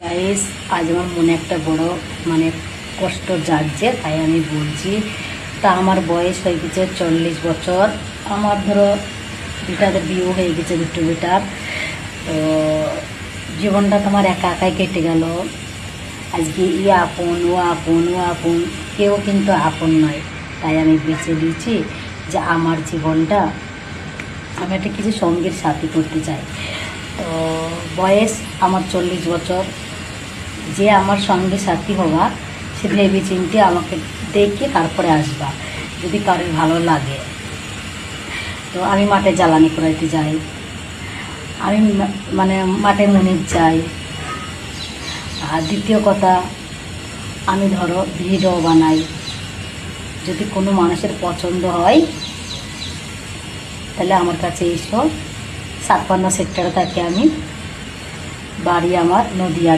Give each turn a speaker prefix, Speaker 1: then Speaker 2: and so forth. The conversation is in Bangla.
Speaker 1: গাইস, আজ আমার মনে একটা বড় কষ্ট জাগছে, তাই আমি বলছি। তা আমার বয়স হয়ে গেছে 40 বছর। আমার ধরো বেটাদের বিয়ে হয়ে গেছে, দুটো বেটার। তো জীবনটা তোমার একা একাই কেটে গেল। আজকে আপন ও আপন ও আপন, কেউ কিন্তু আপন নয়। তাই আমি বেছে দিয়েছি যে আমার জীবনটা আমি একটা কিছু সঙ্গীর সাথী করতে চাই। তো বয়স আমার 40 বছর। যে আমার সঙ্গে সাথী হবা সে ভেবে চিনতে আমাকে দেখে তারপরে আসবা, যদি কারোর ভালো লাগে। তো আমি মাঠে জ্বালানি করাইতে যাই, আমি মাঠে মনির যাই। আর দ্বিতীয় কথা, আমি ধরো ভিডিও বানাই। যদি কোনো মানুষের পছন্দ হয় তাহলে আমার কাছে এসো। 57 সেক্টরে থাকি আমি, বাড়ি আমার নদিয়া।